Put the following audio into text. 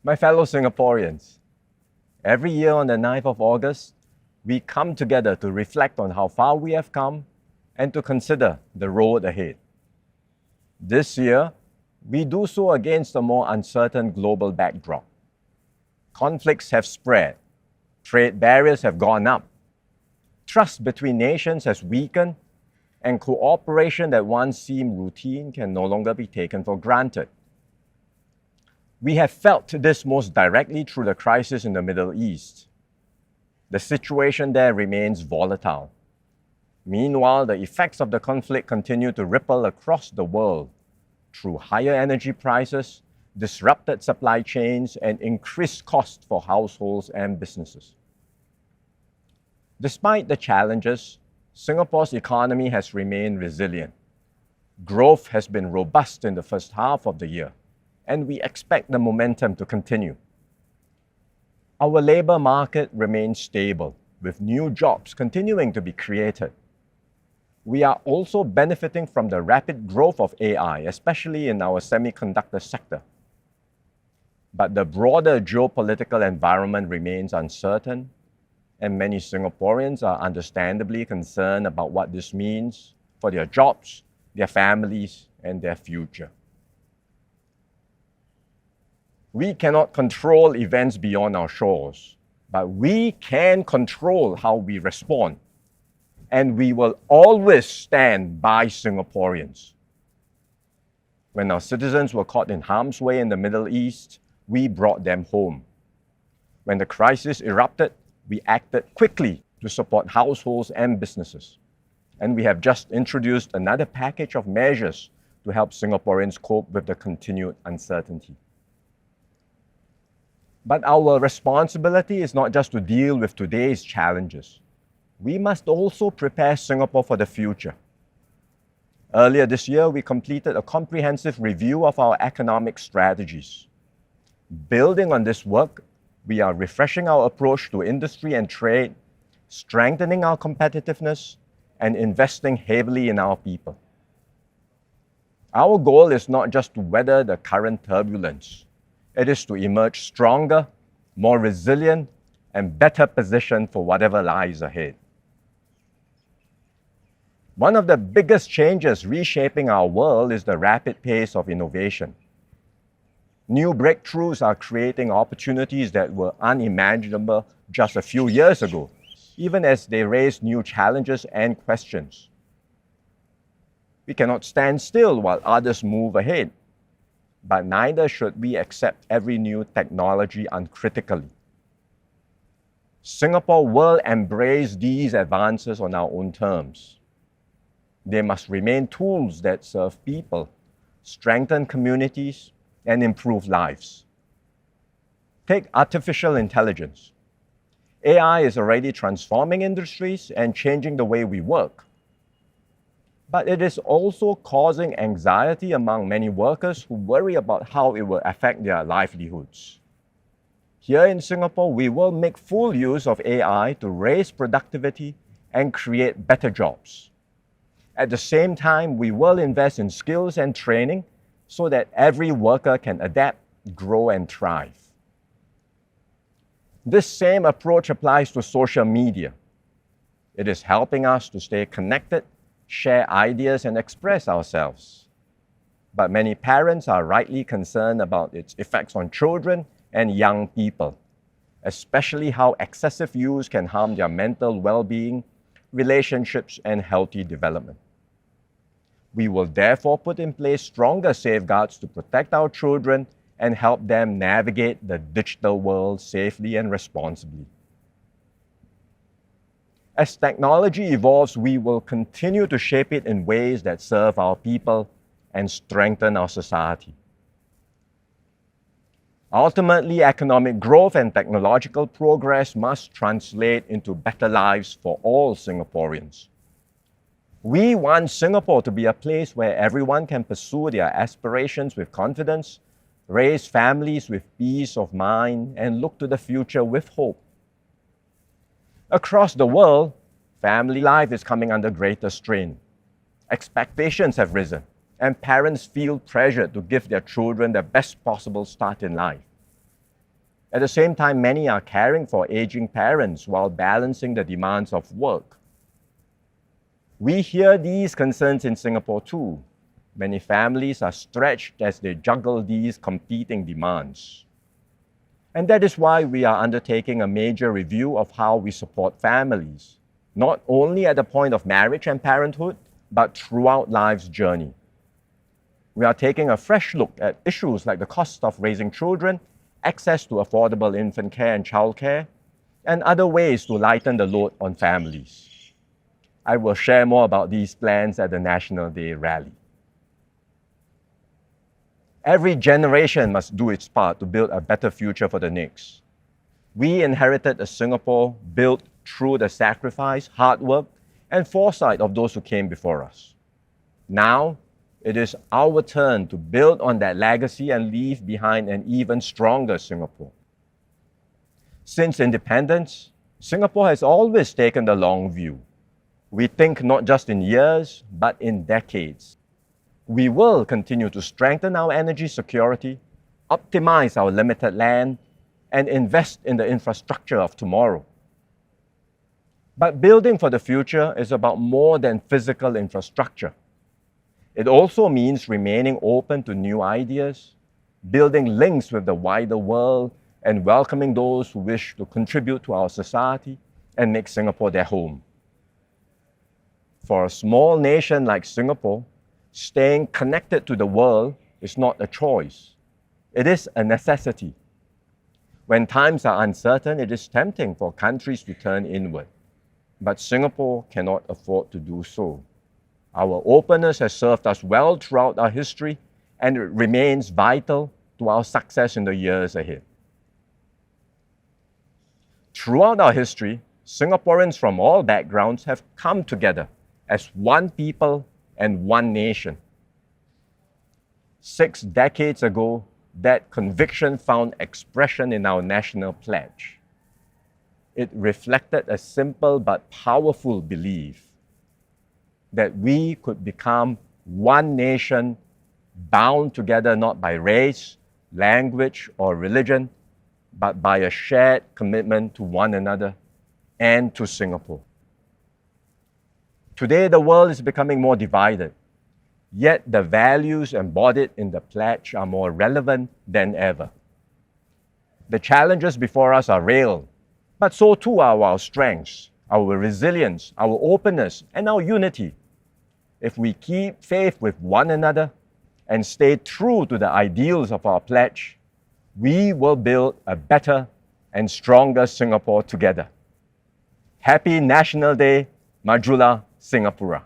My fellow Singaporeans, every year on the 9th of August, we come together to reflect on how far we have come and to consider the road ahead. This year, we do so against a more uncertain global backdrop. Conflicts have spread, trade barriers have gone up, trust between nations has weakened, and cooperation that once seemed routine can no longer be taken for granted. We have felt this most directly through the crisis in the Middle East. The situation there remains volatile. Meanwhile, the effects of the conflict continue to ripple across the world through higher energy prices, disrupted supply chains, and increased costs for households and businesses. Despite the challenges, Singapore's economy has remained resilient. Growth has been robust in the first half of the year, and we expect the momentum to continue. Our labour market remains stable, with new jobs continuing to be created. We are also benefiting from the rapid growth of AI, especially in our semiconductor sector. But the broader geopolitical environment remains uncertain, and many Singaporeans are understandably concerned about what this means for their jobs, their families, and their future. We cannot control events beyond our shores, but we can control how we respond. And we will always stand by Singaporeans. When our citizens were caught in harm's way in the Middle East, we brought them home. When the crisis erupted, we acted quickly to support households and businesses. And we have just introduced another package of measures to help Singaporeans cope with the continued uncertainty. But our responsibility is not just to deal with today's challenges. We must also prepare Singapore for the future. Earlier this year, we completed a comprehensive review of our economic strategies. Building on this work, we are refreshing our approach to industry and trade, strengthening our competitiveness, and investing heavily in our people. Our goal is not just to weather the current turbulence. It is to emerge stronger, more resilient, and better positioned for whatever lies ahead. One of the biggest changes reshaping our world is the rapid pace of innovation. New breakthroughs are creating opportunities that were unimaginable just a few years ago, even as they raise new challenges and questions. We cannot stand still while others move ahead, but neither should we accept every new technology uncritically. Singapore will embrace these advances on our own terms. They must remain tools that serve people, strengthen communities, and improve lives. Take artificial intelligence. AI is already transforming industries and changing the way we work. But it is also causing anxiety among many workers who worry about how it will affect their livelihoods. Here in Singapore, we will make full use of AI to raise productivity and create better jobs. At the same time, we will invest in skills and training so that every worker can adapt, grow, and thrive. This same approach applies to social media. It is helping us to stay connected, share ideas, and express ourselves. But many parents are rightly concerned about its effects on children and young people, especially how excessive use can harm their mental well-being, relationships, and healthy development. We will therefore put in place stronger safeguards to protect our children and help them navigate the digital world safely and responsibly. As technology evolves, we will continue to shape it in ways that serve our people and strengthen our society. Ultimately, economic growth and technological progress must translate into better lives for all Singaporeans. We want Singapore to be a place where everyone can pursue their aspirations with confidence, raise families with peace of mind, and look to the future with hope. Across the world, family life is coming under greater strain. Expectations have risen, and parents feel pressured to give their children the best possible start in life. At the same time, many are caring for aging parents while balancing the demands of work. We hear these concerns in Singapore too. Many families are stretched as they juggle these competing demands. And that is why we are undertaking a major review of how we support families, not only at the point of marriage and parenthood, but throughout life's journey. We are taking a fresh look at issues like the cost of raising children, access to affordable infant care and childcare, and other ways to lighten the load on families. I will share more about these plans at the National Day rally. Every generation must do its part to build a better future for the next. We inherited a Singapore built through the sacrifice, hard work, and foresight of those who came before us. Now, it is our turn to build on that legacy and leave behind an even stronger Singapore. Since independence, Singapore has always taken the long view. We think not just in years, but in decades. We will continue to strengthen our energy security, optimize our limited land, and invest in the infrastructure of tomorrow. But building for the future is about more than physical infrastructure. It also means remaining open to new ideas, building links with the wider world, and welcoming those who wish to contribute to our society and make Singapore their home. For a small nation like Singapore, staying connected to the world is not a choice. It is a necessity. When times are uncertain, it is tempting for countries to turn inward. But Singapore cannot afford to do so. Our openness has served us well throughout our history, and it remains vital to our success in the years ahead. Throughout our history, Singaporeans from all backgrounds have come together as one people and one nation. 6 decades ago, that conviction found expression in our national pledge. It reflected a simple but powerful belief that we could become one nation bound together not by race, language, or religion, but by a shared commitment to one another and to Singapore. Today, the world is becoming more divided, yet the values embodied in the pledge are more relevant than ever. The challenges before us are real, but so too are our strengths, our resilience, our openness, and our unity. If we keep faith with one another and stay true to the ideals of our pledge, we will build a better and stronger Singapore together. Happy National Day, Majulah Singapura.